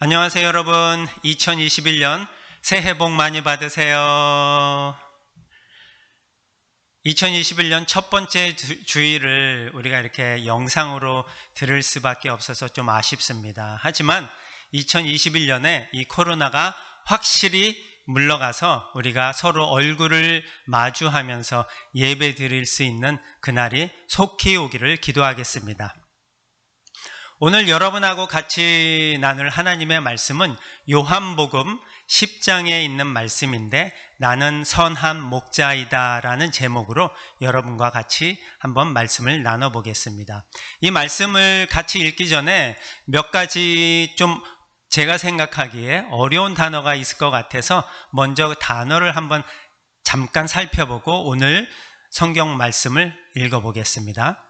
안녕하세요, 여러분. 2021년 새해 복 많이 받으세요. 2021년 첫 번째 주일을 우리가 이렇게 영상으로 들을 수밖에 없어서 좀 아쉽습니다. 하지만 2021년에 이 코로나가 확실히 물러가서 우리가 서로 얼굴을 마주하면서 예배 드릴 수 있는 그날이 속히 오기를 기도하겠습니다. 오늘 여러분하고 같이 나눌 하나님의 말씀은 요한복음 10장에 있는 말씀인데 나는 선한 목자이다 라는 제목으로 여러분과 같이 한번 말씀을 나눠보겠습니다. 이 말씀을 같이 읽기 전에 몇 가지 좀 제가 생각하기에 어려운 단어가 있을 것 같아서 먼저 단어를 한번 잠깐 살펴보고 오늘 성경 말씀을 읽어보겠습니다.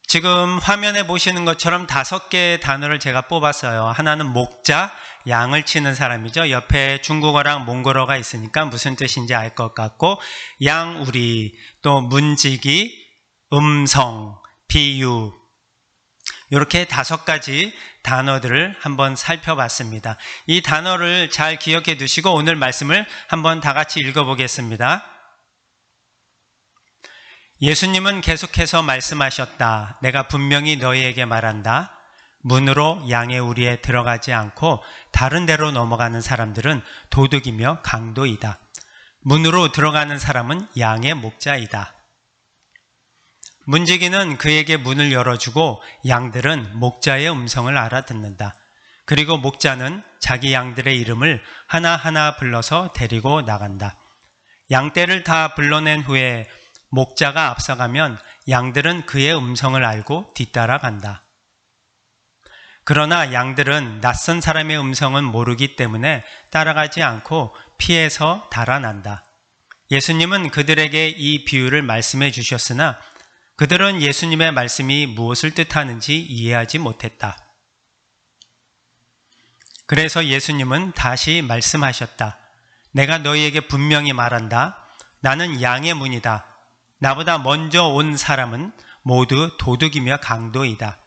지금 화면에 보시는 것처럼 5개의 단어를 제가 뽑았어요. 하나는 목자, 양을 치는 사람이죠. 옆에 중국어랑 몽골어가 있으니까 무슨 뜻인지 알 것 같고, 양우리, 또 문지기, 음성, 비유, 이렇게 5가지 단어들을 한번 살펴봤습니다. 이 단어를 잘 기억해 두시고 오늘 말씀을 한번 다 같이 읽어보겠습니다. 예수님은 계속해서 말씀하셨다. 내가 분명히 너희에게 말한다. 문으로 양의 우리에 들어가지 않고 다른 데로 넘어가는 사람들은 도둑이며 강도이다. 문으로 들어가는 사람은 양의 목자이다. 문지기는 그에게 문을 열어주고 양들은 목자의 음성을 알아듣는다. 그리고 목자는 자기 양들의 이름을 하나하나 불러서 데리고 나간다. 양떼를 다 불러낸 후에 목자가 앞서가면 양들은 그의 음성을 알고 뒤따라간다. 그러나 양들은 낯선 사람의 음성은 모르기 때문에 따라가지 않고 피해서 달아난다. 예수님은 그들에게 이 비유를 말씀해 주셨으나 그들은 예수님의 말씀이 무엇을 뜻하는지 이해하지 못했다. 그래서 예수님은 다시 말씀하셨다. 내가 너희에게 분명히 말한다. 나는 양의 문이다. 나보다 먼저 온 사람은 모두 도둑이며 강도이다.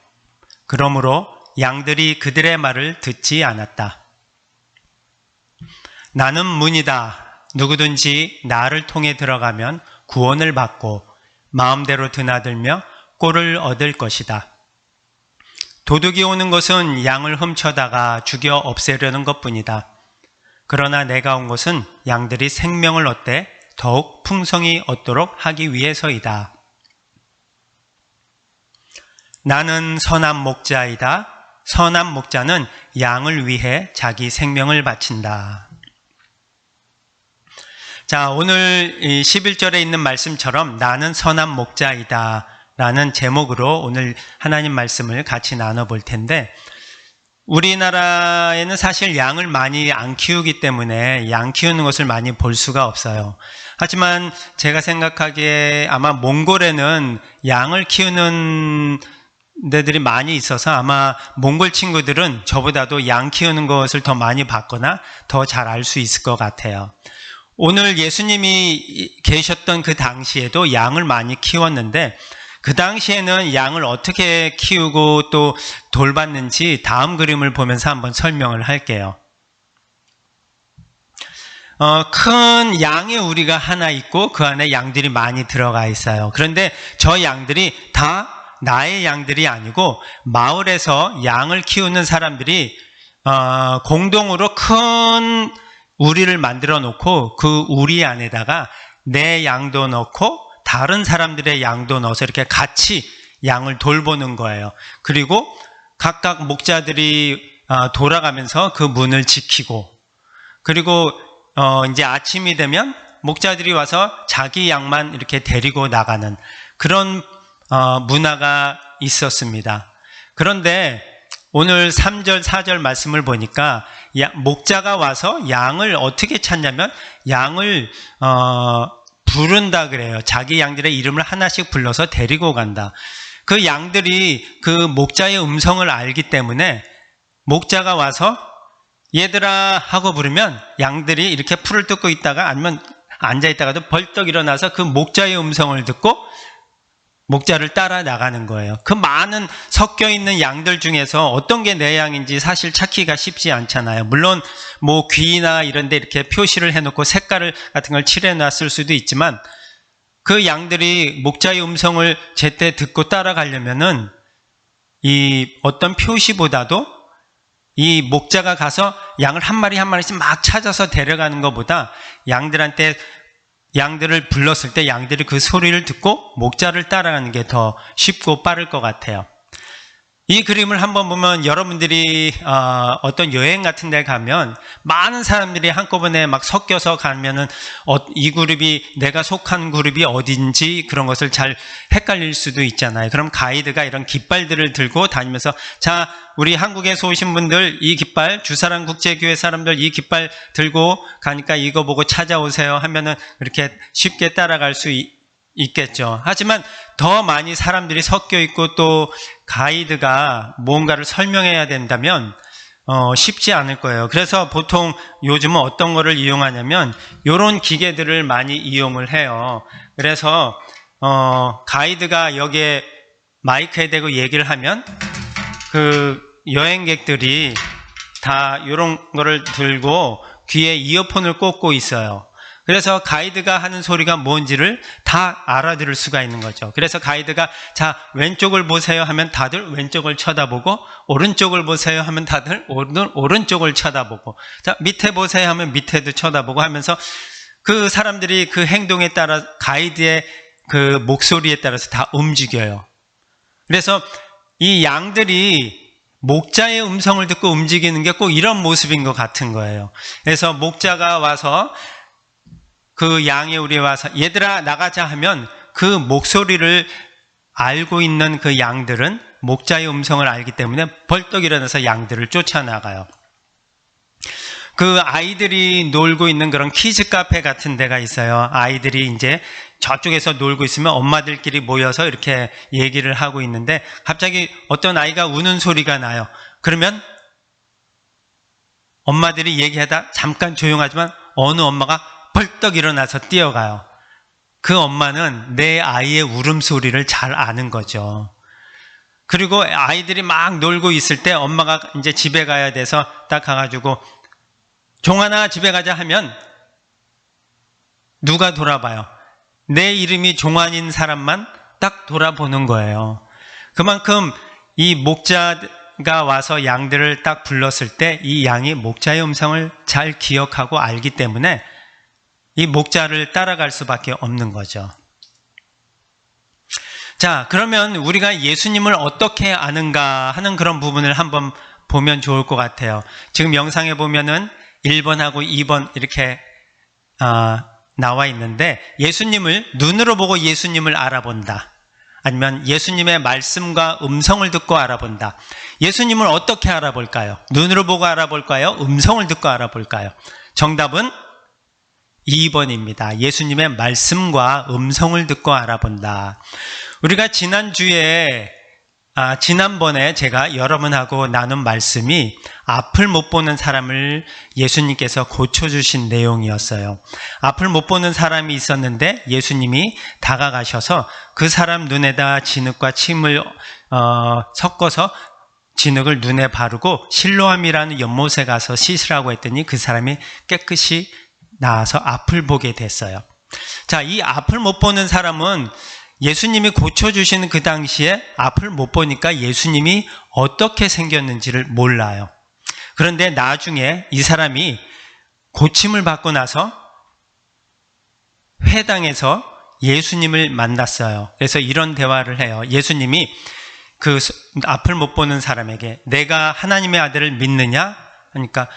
그러므로 양들이 그들의 말을 듣지 않았다. 나는 문이다. 누구든지 나를 통해 들어가면 구원을 받고 마음대로 드나들며 꼴을 얻을 것이다. 도둑이 오는 것은 양을 훔쳐다가 죽여 없애려는 것뿐이다. 그러나 내가 온 것은 양들이 생명을 얻되 더욱 풍성히 얻도록 하기 위해서이다. 나는 선한 목자이다. 선한 목자는 양을 위해 자기 생명을 바친다. 자, 오늘 11절에 있는 말씀처럼 나는 선한 목자이다 라는 제목으로 오늘 하나님 말씀을 같이 나눠볼 텐데 우리나라에는 사실 양을 많이 안 키우기 때문에 양 키우는 것을 많이 볼 수가 없어요. 하지만 제가 생각하기에 아마 몽골에는 양을 키우는 데들이 많이 있어서 아마 몽골 친구들은 저보다도 양 키우는 것을 더 많이 봤거나 더 잘 알 수 있을 것 같아요. 오늘 예수님이 계셨던 그 당시에도 양을 많이 키웠는데 그 당시에는 양을 어떻게 키우고 또 돌봤는지 다음 그림을 보면서 한번 설명을 할게요. 큰 양의 우리가 하나 있고 그 안에 양들이 많이 들어가 있어요. 그런데 저 양들이 다 나의 양들이 아니고 마을에서 양을 키우는 사람들이 공동으로 큰 우리를 만들어 놓고 그 우리 안에다가 내 양도 넣고 다른 사람들의 양도 넣어서 이렇게 같이 양을 돌보는 거예요. 그리고 각각 목자들이 돌아가면서 그 문을 지키고 그리고 이제 아침이 되면 목자들이 와서 자기 양만 이렇게 데리고 나가는 그런 문화가 있었습니다. 그런데 오늘 3절, 4절 말씀을 보니까 목자가 와서 양을 어떻게 찾냐면 양을 부른다 그래요. 자기 양들의 이름을 하나씩 불러서 데리고 간다. 그 양들이 그 목자의 음성을 알기 때문에 목자가 와서 얘들아 하고 부르면 양들이 이렇게 풀을 뜯고 있다가 아니면 앉아있다가도 벌떡 일어나서 그 목자의 음성을 듣고 목자를 따라 나가는 거예요. 그 많은 섞여 있는 양들 중에서 어떤 게 내 양인지 사실 찾기가 쉽지 않잖아요. 물론 뭐 귀나 이런 데 이렇게 표시를 해놓고 색깔을 같은 걸 칠해놨을 수도 있지만 그 양들이 목자의 음성을 제때 듣고 따라가려면은 이 어떤 표시보다도 이 목자가 가서 양을 한 마리 한 마리씩 막 찾아서 데려가는 것보다 양들을 불렀을 때 양들이 그 소리를 듣고 목자를 따라가는 게 더 쉽고 빠를 것 같아요. 이 그림을 한번 보면 여러분들이 어떤 여행 같은 데 가면 많은 사람들이 한꺼번에 막 섞여서 가면은 이 그룹이 내가 속한 그룹이 어딘지 그런 것을 잘 헷갈릴 수도 있잖아요. 그럼 가이드가 이런 깃발들을 들고 다니면서 자, 우리 한국에서 오신 분들 이 깃발, 주사랑 국제교회 사람들 이 깃발 들고 가니까 이거 보고 찾아오세요 하면은 그렇게 쉽게 따라갈 수 있겠죠. 하지만 더 많이 사람들이 섞여 있고 또 가이드가 뭔가를 설명해야 된다면 쉽지 않을 거예요. 그래서 보통 요즘은 어떤 거를 이용하냐면 이런 기계들을 많이 이용을 해요. 그래서 가이드가 여기에 마이크에 대고 얘기를 하면 그 여행객들이 다 이런 거를 들고 귀에 이어폰을 꽂고 있어요. 그래서 가이드가 하는 소리가 뭔지를 다 알아들을 수가 있는 거죠. 그래서 가이드가 자, 왼쪽을 보세요 하면 다들 왼쪽을 쳐다보고, 오른쪽을 보세요 하면 다들 오른쪽을 쳐다보고, 자, 밑에 보세요 하면 밑에도 쳐다보고 하면서 그 사람들이 그 행동에 따라 가이드의 그 목소리에 따라서 다 움직여요. 그래서 이 양들이 목자의 음성을 듣고 움직이는 게 꼭 이런 모습인 것 같은 거예요. 그래서 목자가 와서 그 양이 우리 와서 얘들아 나가자 하면 그 목소리를 알고 있는 그 양들은 목자의 음성을 알기 때문에 벌떡 일어나서 양들을 쫓아나가요. 그 아이들이 놀고 있는 그런 키즈 카페 같은 데가 있어요. 아이들이 이제 저쪽에서 놀고 있으면 엄마들끼리 모여서 이렇게 얘기를 하고 있는데 갑자기 어떤 아이가 우는 소리가 나요. 그러면 엄마들이 얘기하다 잠깐 조용하지만 어느 엄마가 벌떡 일어나서 뛰어가요. 그 엄마는 내 아이의 울음소리를 잘 아는 거죠. 그리고 아이들이 막 놀고 있을 때 엄마가 이제 집에 가야 돼서 딱 가가지고 종아나 집에 가자 하면 누가 돌아봐요? 내 이름이 종환인 사람만 딱 돌아보는 거예요. 그만큼 이 목자가 와서 양들을 딱 불렀을 때 이 양이 목자의 음성을 잘 기억하고 알기 때문에 이 목자를 따라갈 수밖에 없는 거죠. 자, 그러면 우리가 예수님을 어떻게 아는가 하는 그런 부분을 한번 보면 좋을 것 같아요. 지금 영상에 보면은 1번하고 2번 이렇게 나와 있는데 예수님을 눈으로 보고 예수님을 알아본다. 아니면 예수님의 말씀과 음성을 듣고 알아본다. 예수님을 어떻게 알아볼까요? 눈으로 보고 알아볼까요? 음성을 듣고 알아볼까요? 정답은 2번입니다. 예수님의 말씀과 음성을 듣고 알아본다. 우리가 지난번에 제가 여러분하고 나눈 말씀이 앞을 못 보는 사람을 예수님께서 고쳐주신 내용이었어요. 앞을 못 보는 사람이 있었는데 예수님이 다가가셔서 그 사람 눈에다 진흙과 침을 섞어서 진흙을 눈에 바르고 실로암이라는 연못에 가서 씻으라고 했더니 그 사람이 깨끗이 나와서 앞을 보게 됐어요. 자, 이 앞을 못 보는 사람은 예수님이 고쳐주시는 그 당시에 앞을 못 보니까 예수님이 어떻게 생겼는지를 몰라요. 그런데 나중에 이 사람이 고침을 받고 나서 회당에서 예수님을 만났어요. 그래서 이런 대화를 해요. 예수님이 그 앞을 못 보는 사람에게 내가 하나님의 아들을 믿느냐? 하니까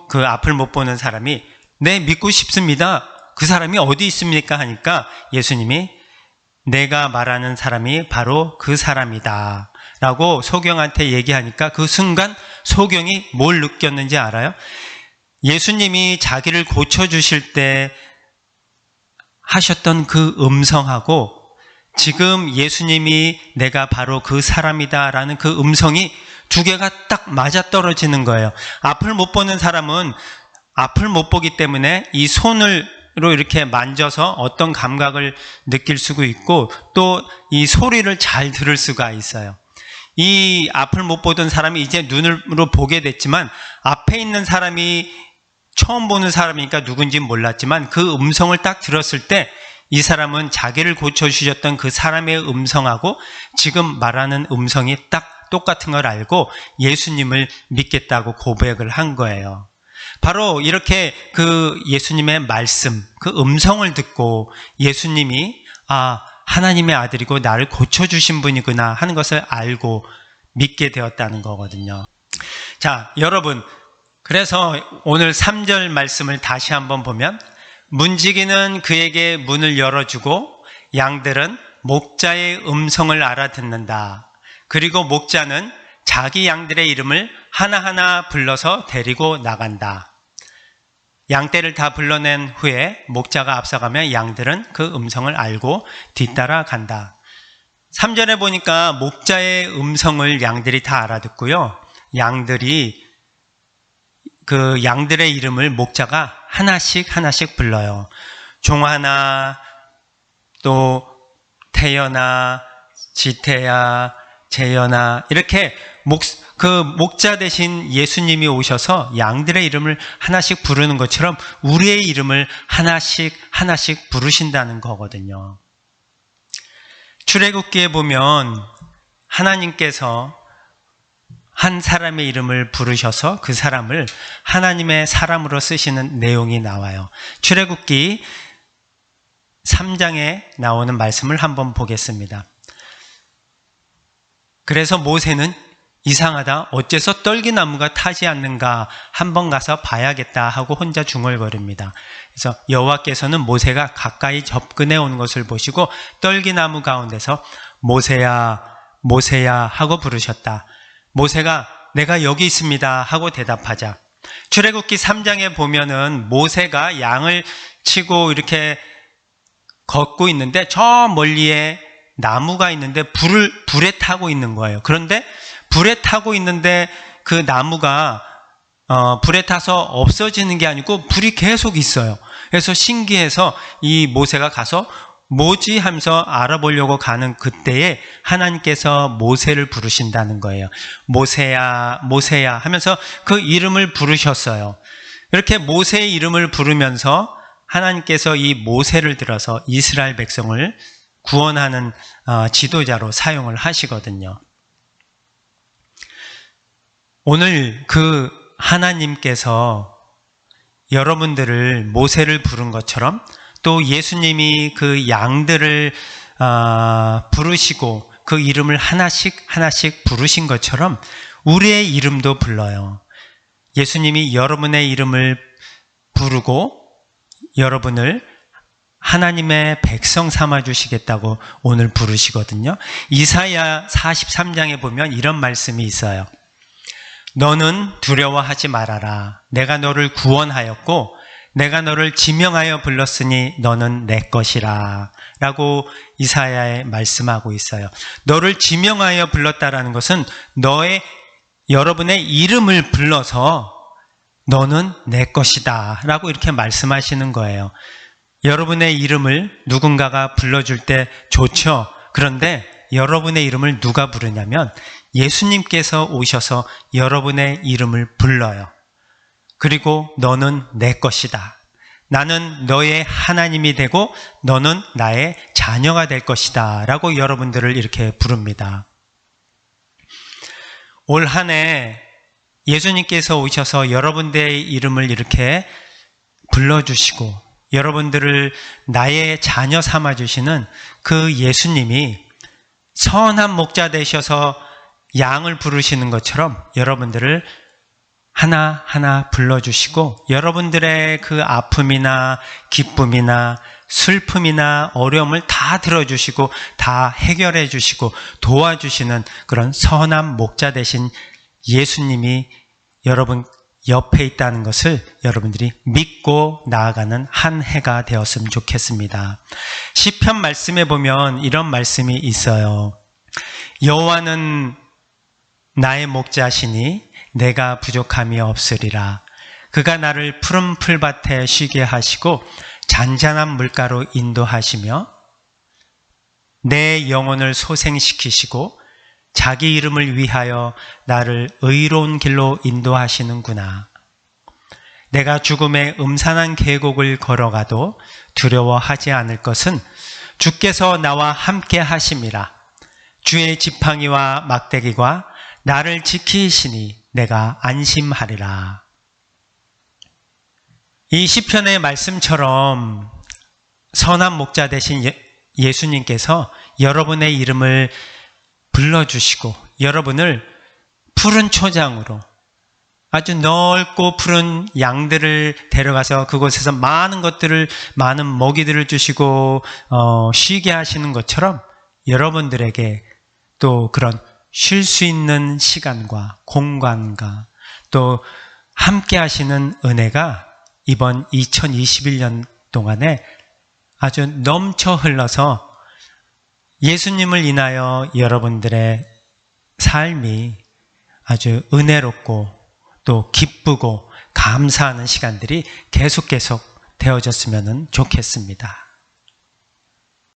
그 앞을 못 보는 사람이 네, 믿고 싶습니다. 그 사람이 어디 있습니까? 하니까 예수님이 내가 말하는 사람이 바로 그 사람이다 라고 소경한테 얘기하니까 그 순간 소경이 뭘 느꼈는지 알아요? 예수님이 자기를 고쳐주실 때 하셨던 그 음성하고 지금 예수님이 내가 바로 그 사람이다 라는 그 음성이 두 개가 딱 맞아떨어지는 거예요. 앞을 못 보는 사람은 앞을 못 보기 때문에 이 손을 이렇게 만져서 어떤 감각을 느낄 수가 있고 또 이 소리를 잘 들을 수가 있어요. 이 앞을 못 보던 사람이 이제 눈으로 보게 됐지만 앞에 있는 사람이 처음 보는 사람이니까 누군지 몰랐지만 그 음성을 딱 들었을 때 이 사람은 자기를 고쳐주셨던 그 사람의 음성하고 지금 말하는 음성이 딱 똑같은 걸 알고 예수님을 믿겠다고 고백을 한 거예요. 바로 이렇게 그 예수님의 말씀, 그 음성을 듣고 예수님이 하나님의 아들이고 나를 고쳐주신 분이구나 하는 것을 알고 믿게 되었다는 거거든요. 자, 여러분, 그래서 오늘 3절 말씀을 다시 한번 보면 문지기는 그에게 문을 열어주고 양들은 목자의 음성을 알아듣는다. 그리고 목자는 자기 양들의 이름을 하나하나 불러서 데리고 나간다. 양떼를 다 불러낸 후에 목자가 앞서가면 양들은 그 음성을 알고 뒤따라 간다. 3절에 보니까 목자의 음성을 양들이 다 알아듣고요. 양들이 그 양들의 이름을 목자가 하나씩 불러요. 종하나, 또 태연아, 지태야, 재연아, 이렇게 그 목자 대신 예수님이 오셔서 양들의 이름을 하나씩 부르는 것처럼 우리의 이름을 하나씩 부르신다는 거거든요. 출애굽기에 보면 하나님께서 한 사람의 이름을 부르셔서 그 사람을 하나님의 사람으로 쓰시는 내용이 나와요. 출애굽기 3장에 나오는 말씀을 한번 보겠습니다. 그래서 모세는 이상하다, 어째서 떨기나무가 타지 않는가, 한번 가서 봐야겠다 하고 혼자 중얼거립니다. 그래서 여호와께서는 모세가 가까이 접근해 오는 것을 보시고 떨기나무 가운데서 모세야, 모세야 하고 부르셨다. 모세가 내가 여기 있습니다 하고 대답하자, 출애굽기 3장에 보면은 모세가 양을 치고 이렇게 걷고 있는데 저 멀리에 나무가 있는데 불에 타고 있는 거예요. 그런데 불에 타고 있는데 그 나무가 불에 타서 없어지는 게 아니고 불이 계속 있어요. 그래서 신기해서 이 모세가 가서 뭐지 하면서 알아보려고 가는 그때에 하나님께서 모세를 부르신다는 거예요. 모세야, 모세야 하면서 그 이름을 부르셨어요. 이렇게 모세의 이름을 부르면서 하나님께서 이 모세를 들어서 이스라엘 백성을 구원하는 지도자로 사용을 하시거든요. 오늘 그 하나님께서 여러분들을 모세를 부른 것처럼 또 예수님이 그 양들을 부르시고 그 이름을 하나씩 부르신 것처럼 우리의 이름도 불러요. 예수님이 여러분의 이름을 부르고 여러분을 하나님의 백성 삼아주시겠다고 오늘 부르시거든요. 이사야 43장에 보면 이런 말씀이 있어요. 너는 두려워하지 말아라. 내가 너를 구원하였고 내가 너를 지명하여 불렀으니 너는 내 것이라 라고 이사야에 말씀하고 있어요. 너를 지명하여 불렀다라는 것은 여러분의 이름을 불러서 너는 내 것이다 라고 이렇게 말씀하시는 거예요. 여러분의 이름을 누군가가 불러줄 때 좋죠. 그런데 여러분의 이름을 누가 부르냐면 예수님께서 오셔서 여러분의 이름을 불러요. 그리고 너는 내 것이다. 나는 너의 하나님이 되고 너는 나의 자녀가 될 것이다 라고 여러분들을 이렇게 부릅니다. 올 한 해 예수님께서 오셔서 여러분들의 이름을 이렇게 불러주시고 여러분들을 나의 자녀 삼아주시는 그 예수님이 선한 목자 되셔서 양을 부르시는 것처럼 여러분들을 하나하나 불러주시고 여러분들의 그 아픔이나 기쁨이나 슬픔이나 어려움을 다 들어주시고 다 해결해 주시고 도와주시는 그런 선한 목자 되신 예수님이 여러분 옆에 있다는 것을 여러분들이 믿고 나아가는 한 해가 되었으면 좋겠습니다. 시편 말씀에 보면 이런 말씀이 있어요. 여호와는 나의 목자시니 내가 부족함이 없으리라. 그가 나를 푸른 풀밭에 쉬게 하시고 잔잔한 물가로 인도하시며 내 영혼을 소생시키시고 자기 이름을 위하여 나를 의로운 길로 인도하시는구나. 내가 죽음의 음산한 계곡을 걸어가도 두려워하지 않을 것은 주께서 나와 함께 하심이라. 주의 지팡이와 막대기가 나를 지키시니 내가 안심하리라. 이 시편의 말씀처럼 선한 목자 되신 예수님께서 여러분의 이름을 불러주시고 여러분을 푸른 초장으로 아주 넓고 푸른 양들을 데려가서 그곳에서 많은 먹이들을 주시고 쉬게 하시는 것처럼 여러분들에게 또 그런 쉴 수 있는 시간과 공간과 또 함께 하시는 은혜가 이번 2021년 동안에 아주 넘쳐 흘러서 예수님을 인하여 여러분들의 삶이 아주 은혜롭고 또 기쁘고 감사하는 시간들이 계속 되어졌으면 좋겠습니다.